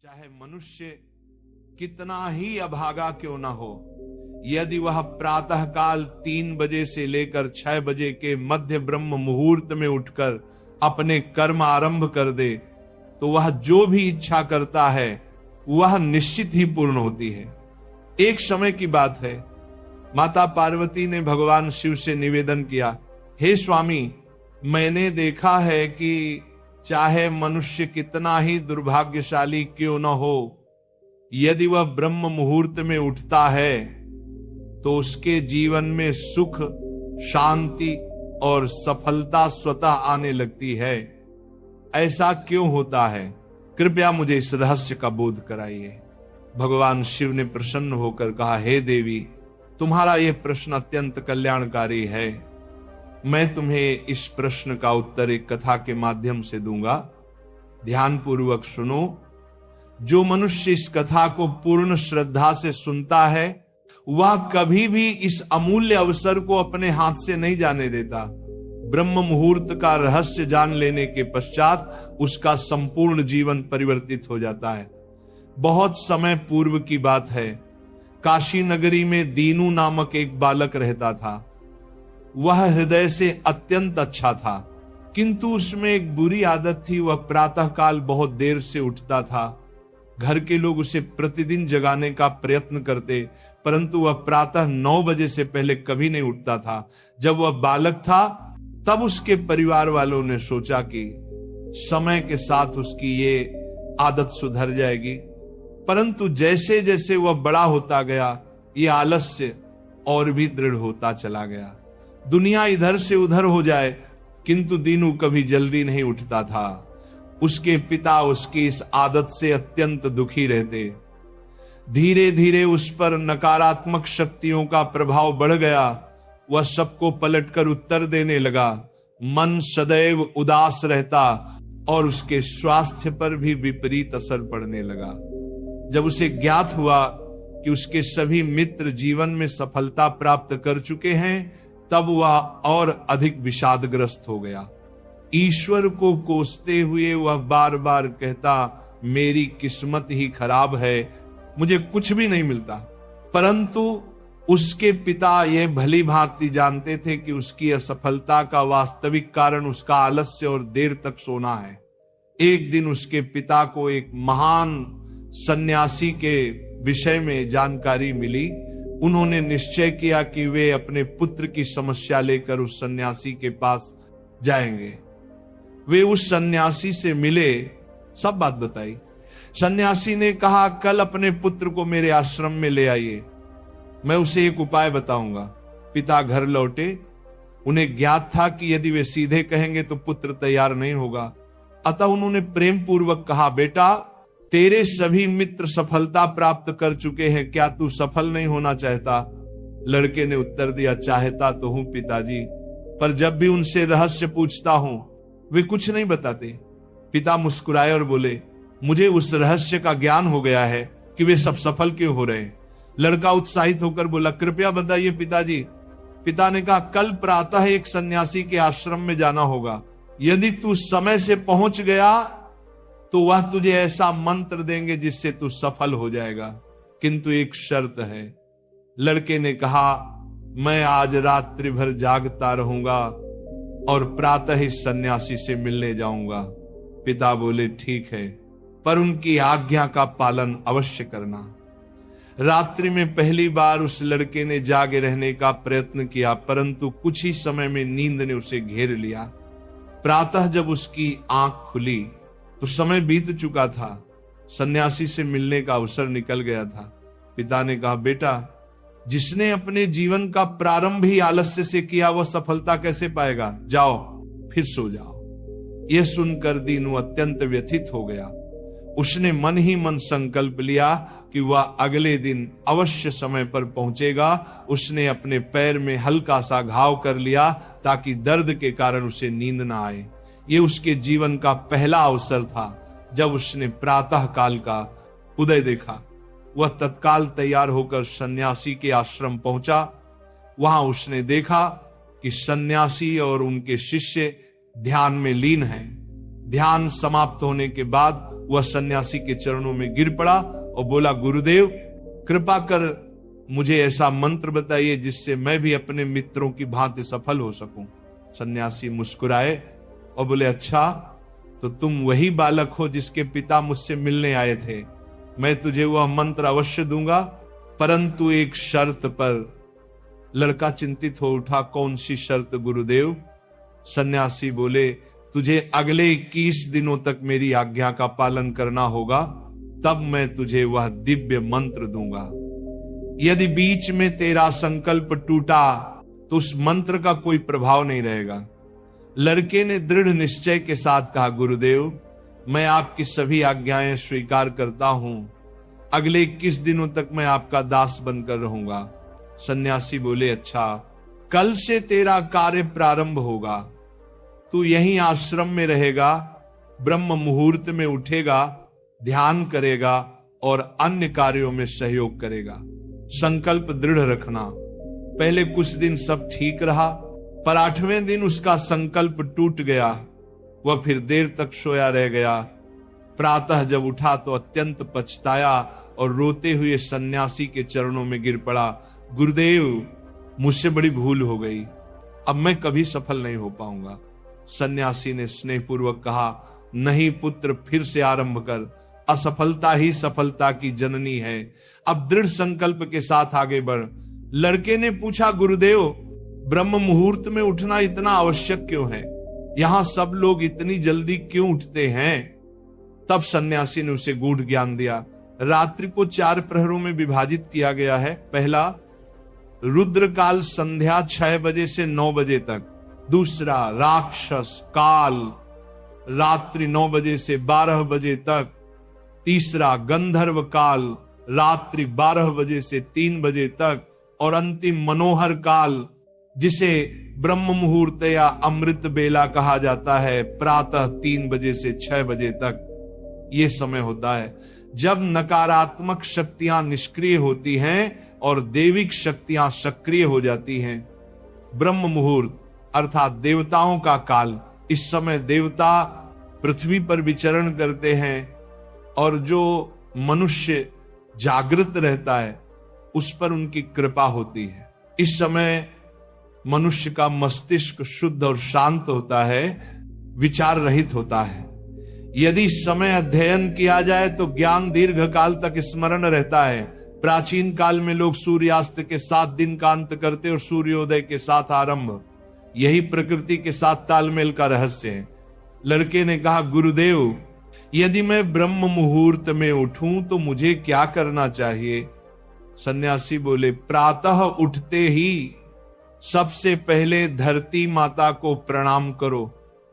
चाहे मनुष्य कितना ही अभागा क्यों ना हो, यदि वह प्रातः काल 3 बजे से लेकर 6 बजे के मध्य ब्रह्म मुहूर्त में उठकर अपने कर्म आरंभ कर दे, तो वह जो भी इच्छा करता है वह निश्चित ही पूर्ण होती है। एक समय की बात है, माता पार्वती ने भगवान शिव से निवेदन किया, हे स्वामी, मैंने देखा है कि चाहे मनुष्य कितना ही दुर्भाग्यशाली क्यों न हो, यदि वह ब्रह्म मुहूर्त में उठता है तो उसके जीवन में सुख, शांति और सफलता स्वतः आने लगती है। ऐसा क्यों होता है? कृपया मुझे इस रहस्य का बोध कराइए। भगवान शिव ने प्रसन्न होकर कहा, हे देवी, तुम्हारा यह प्रश्न अत्यंत कल्याणकारी है। मैं तुम्हें इस प्रश्न का उत्तर एक कथा के माध्यम से दूंगा। ध्यानपूर्वक सुनो। जो मनुष्य इस कथा को पूर्ण श्रद्धा से सुनता है वह कभी भी इस अमूल्य अवसर को अपने हाथ से नहीं जाने देता। ब्रह्म मुहूर्त का रहस्य जान लेने के पश्चात उसका संपूर्ण जीवन परिवर्तित हो जाता है। बहुत समय पूर्व की बात है, काशी नगरी में दीनू नामक एक बालक रहता था। वह हृदय से अत्यंत अच्छा था, किंतु उसमें एक बुरी आदत थी। वह प्रातःकाल बहुत देर से उठता था। घर के लोग उसे प्रतिदिन जगाने का प्रयत्न करते, परंतु वह प्रातः 9 बजे से पहले कभी नहीं उठता था। जब वह बालक था तब उसके परिवार वालों ने सोचा कि समय के साथ उसकी ये आदत सुधर जाएगी, परंतु जैसे जैसे वह बड़ा होता गया ये आलस्य और भी दृढ़ होता चला गया। दुनिया इधर से उधर हो जाए, किंतु दीनू कभी जल्दी नहीं उठता था। उसके पिता उसकी इस आदत से अत्यंत दुखी रहते। धीरे धीरे उस पर नकारात्मक शक्तियों का प्रभाव बढ़ गया। वह सबको पलटकर उत्तर देने लगा। मन सदैव उदास रहता और उसके स्वास्थ्य पर भी विपरीत असर पड़ने लगा। जब उसे ज्ञात हुआ कि उसके सभी मित्र जीवन में सफलता प्राप्त कर चुके हैं, तब वह और अधिक विषादग्रस्त हो गया। ईश्वर को कोसते हुए वह बार बार कहता, मेरी किस्मत ही खराब है, मुझे कुछ भी नहीं मिलता। परंतु उसके पिता यह भली भांति जानते थे कि उसकी असफलता का वास्तविक कारण उसका आलस्य और देर तक सोना है। एक दिन उसके पिता को एक महान सन्यासी के विषय में जानकारी मिली। उन्होंने निश्चय किया कि वे अपने पुत्र की समस्या लेकर उस सन्यासी के पास जाएंगे। वे उस सन्यासी से मिले, सब बात बताई। सन्यासी ने कहा, कल अपने पुत्र को मेरे आश्रम में ले आइए, मैं उसे एक उपाय बताऊंगा। पिता घर लौटे। उन्हें ज्ञात था कि यदि वे सीधे कहेंगे तो पुत्र तैयार नहीं होगा, अतः उन्होंने प्रेम पूर्वक कहा, बेटा, तेरे सभी मित्र सफलता प्राप्त कर चुके हैं, क्या तू सफल नहीं होना चाहता? लड़के ने उत्तर दिया, चाहता तो हूं पिताजी, पर जब भी उनसे रहस्य पूछता हूं वे कुछ नहीं बताते। पिता मुस्कुराए और बोले, मुझे उस रहस्य का ज्ञान हो गया है कि वे सब सफल क्यों हो रहे हैं। लड़का उत्साहित होकर बोला, कृपया बताइए पिताजी। पिता ने कहा, कल प्रातः एक सन्यासी के आश्रम में जाना होगा। यदि तू समय से पहुंच गया तो वह तुझे ऐसा मंत्र देंगे जिससे तू सफल हो जाएगा, किंतु एक शर्त है। लड़के ने कहा, मैं आज रात्रि भर जागता रहूंगा और प्रातः इस सन्यासी से मिलने जाऊंगा। पिता बोले, ठीक है, पर उनकी आज्ञा का पालन अवश्य करना। रात्रि में पहली बार उस लड़के ने जागे रहने का प्रयत्न किया, परंतु कुछ ही समय में नींद ने उसे घेर लिया। प्रातः जब उसकी आंख खुली तो समय बीत चुका था। सन्यासी से मिलने का अवसर निकल गया था। पिता ने कहा, बेटा, जिसने अपने जीवन का प्रारंभ ही आलस्य से किया वह सफलता कैसे पाएगा? जाओ फिर सो जाओ। यह सुनकर दीनू अत्यंत व्यथित हो गया। उसने मन ही मन संकल्प लिया कि वह अगले दिन अवश्य समय पर पहुंचेगा। उसने अपने पैर में हल्का सा घाव कर लिया ताकि दर्द के कारण उसे नींद ना आए। ये उसके जीवन का पहला अवसर था जब उसने प्रातः काल का उदय देखा। वह तत्काल तैयार होकर सन्यासी के आश्रम पहुंचा। वहां उसने देखा कि सन्यासी और उनके शिष्य ध्यान में लीन हैं। ध्यान समाप्त होने के बाद वह सन्यासी के चरणों में गिर पड़ा और बोला, गुरुदेव कृपा कर मुझे ऐसा मंत्र बताइए जिससे मैं भी अपने मित्रों की भांति सफल हो सकूं। सन्यासी मुस्कुराए और बोले, अच्छा तो तुम वही बालक हो जिसके पिता मुझसे मिलने आए थे। मैं तुझे वह मंत्र अवश्य दूंगा, परंतु एक शर्त पर। लड़का चिंतित हो उठा, कौन सी शर्त गुरुदेव? सन्यासी बोले, तुझे अगले 21 दिनों तक मेरी आज्ञा का पालन करना होगा, तब मैं तुझे वह दिव्य मंत्र दूंगा। यदि बीच में तेरा संकल्प टूटा तो उस मंत्र का कोई प्रभाव नहीं रहेगा। लड़के ने दृढ़ निश्चय के साथ कहा, गुरुदेव मैं आपकी सभी आज्ञाएं स्वीकार करता हूं, अगले 21 दिनों तक मैं आपका दास बनकर रहूंगा। सन्यासी बोले, अच्छा कल से तेरा कार्य प्रारंभ होगा। तू यहीं आश्रम में रहेगा, ब्रह्म मुहूर्त में उठेगा, ध्यान करेगा और अन्य कार्यों में सहयोग करेगा। संकल्प दृढ़ रखना। पहले कुछ दिन सब ठीक रहा, पर 8वें दिन उसका संकल्प टूट गया। वह फिर देर तक सोया रह गया। प्रातः जब उठा तो अत्यंत पछताया और रोते हुए सन्यासी के चरणों में गिर पड़ा, गुरुदेव मुझसे बड़ी भूल हो गई, अब मैं कभी सफल नहीं हो पाऊंगा। सन्यासी ने स्नेहपूर्वक कहा, नहीं पुत्र, फिर से आरंभ कर, असफलता ही सफलता की जननी है। अब दृढ़ संकल्प के साथ आगे बढ़। लड़के ने पूछा, गुरुदेव ब्रह्म मुहूर्त में उठना इतना आवश्यक क्यों है? यहां सब लोग इतनी जल्दी क्यों उठते हैं? तब सन्यासी ने उसे गूढ़ ज्ञान दिया। रात्रि को 4 प्रहरों में विभाजित किया गया है। पहला, रुद्र काल संध्या 6 बजे से 9 बजे तक। दूसरा, राक्षस काल रात्रि 9 बजे से 12 बजे तक। तीसरा, गंधर्व काल रात्रि 12 बजे से 3 बजे तक। और अंतिम मनोहर काल, जिसे ब्रह्म मुहूर्त या अमृत बेला कहा जाता है, प्रातः 3 बजे से 6 बजे तक। यह समय होता है जब नकारात्मक शक्तियां निष्क्रिय होती हैं और दैविक शक्तियां सक्रिय हो जाती हैं। ब्रह्म मुहूर्त अर्थात देवताओं का काल। इस समय देवता पृथ्वी पर विचरण करते हैं और जो मनुष्य जागृत रहता है उस पर उनकी कृपा होती है। इस समय मनुष्य का मस्तिष्क शुद्ध और शांत होता है, विचार रहित होता है। यदि इस समय अध्ययन किया जाए तो ज्ञान दीर्घ काल तक स्मरण रहता है। प्राचीन काल में लोग सूर्यास्त के साथ दिन का अंत करते और सूर्योदय के साथ आरंभ। यही प्रकृति के साथ तालमेल का रहस्य है। लड़के ने कहा, गुरुदेव यदि मैं ब्रह्म मुहूर्त में उठूं तो मुझे क्या करना चाहिए? सन्यासी बोले, प्रातः उठते ही सबसे पहले धरती माता को प्रणाम करो,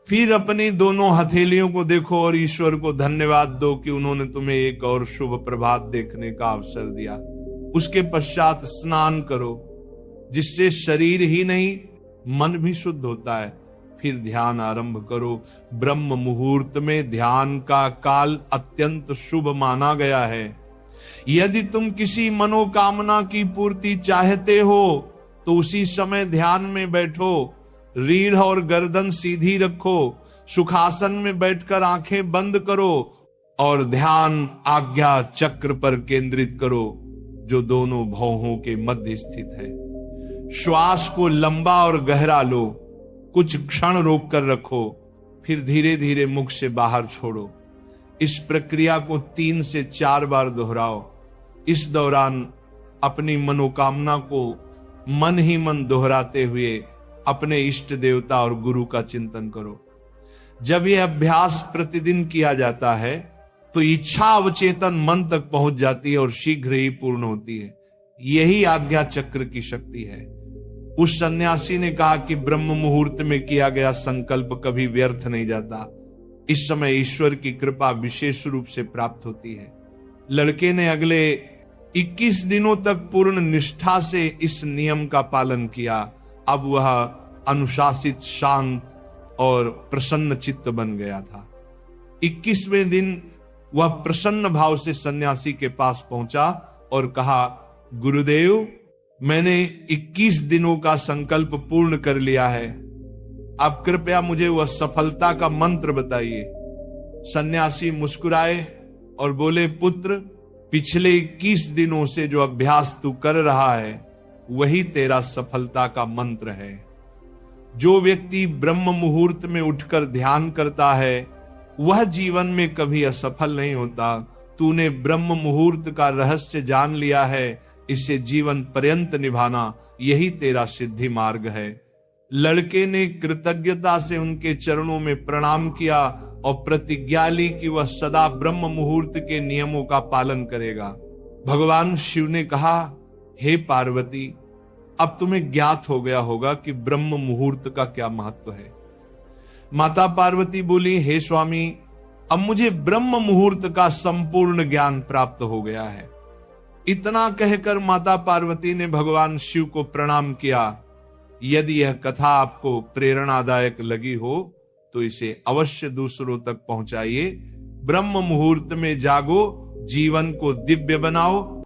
फिर अपनी दोनों हथेलियों को देखो और ईश्वर को धन्यवाद दो कि उन्होंने तुम्हें एक और शुभ प्रभात देखने का अवसर दिया। उसके पश्चात स्नान करो, जिससे शरीर ही नहीं मन भी शुद्ध होता है। फिर ध्यान आरंभ करो। ब्रह्म मुहूर्त में ध्यान का काल अत्यंत शुभ माना गया है। यदि तुम किसी मनोकामना की पूर्ति चाहते हो तो उसी समय ध्यान में बैठो, रीढ़ और गर्दन सीधी रखो, सुखासन में बैठकर आंखें बंद करो और ध्यान आज्ञा चक्र पर केंद्रित करो, जो दोनों भौहों के मध्य स्थित है। श्वास को लंबा और गहरा लो, कुछ क्षण रोक कर रखो, फिर धीरे धीरे मुख से बाहर छोड़ो। इस प्रक्रिया को 3 से 4 बार दोहराओ। इस दौरान अपनी मनोकामना को मन ही मन दोहराते हुए अपने इष्ट देवता और गुरु का चिंतन करो। जब यह अभ्यास प्रतिदिन किया जाता है तो इच्छा अवचेतन मन तक पहुंच जाती है और शीघ्र ही पूर्ण होती है। यही आज्ञा चक्र की शक्ति है। उस सन्यासी ने कहा कि ब्रह्म मुहूर्त में किया गया संकल्प कभी व्यर्थ नहीं जाता। इस समय ईश्वर की कृपा विशेष रूप से प्राप्त होती है। लड़के ने अगले 21 दिनों तक पूर्ण निष्ठा से इस नियम का पालन किया। अब वह अनुशासित, शांत और प्रसन्न चित्त बन गया था। 21वें दिन वह प्रसन्न भाव से सन्यासी के पास पहुंचा और कहा, गुरुदेव मैंने 21 दिनों का संकल्प पूर्ण कर लिया है। आप कृपया मुझे वह सफलता का मंत्र बताइए। सन्यासी मुस्कुराए और बोले, पुत्र, पिछले 21 दिनों से जो अभ्यास तू कर रहा है वही तेरा सफलता का मंत्र है। जो व्यक्ति ब्रह्म मुहूर्त में उठकर ध्यान करता है वह जीवन में कभी असफल नहीं होता। तूने ब्रह्म मुहूर्त का रहस्य जान लिया है, इसे जीवन पर्यंत निभाना यही तेरा सिद्धि मार्ग है। लड़के ने कृतज्ञता से उनके चरणों में प्रणाम किया और प्रतिज्ञा ली कि वह सदा ब्रह्म मुहूर्त के नियमों का पालन करेगा। भगवान शिव ने कहा, हे पार्वती, अब तुम्हें ज्ञात हो गया होगा कि ब्रह्म मुहूर्त का क्या महत्व है। माता पार्वती बोली, हे स्वामी, अब मुझे ब्रह्म मुहूर्त का संपूर्ण ज्ञान प्राप्त हो गया है। इतना कहकर माता पार्वती ने भगवान शिव को प्रणाम किया। यदि यह कथा आपको प्रेरणादायक लगी हो तो इसे अवश्य दूसरों तक पहुंचाइए। ब्रह्म मुहूर्त में जागो, जीवन को दिव्य बनाओ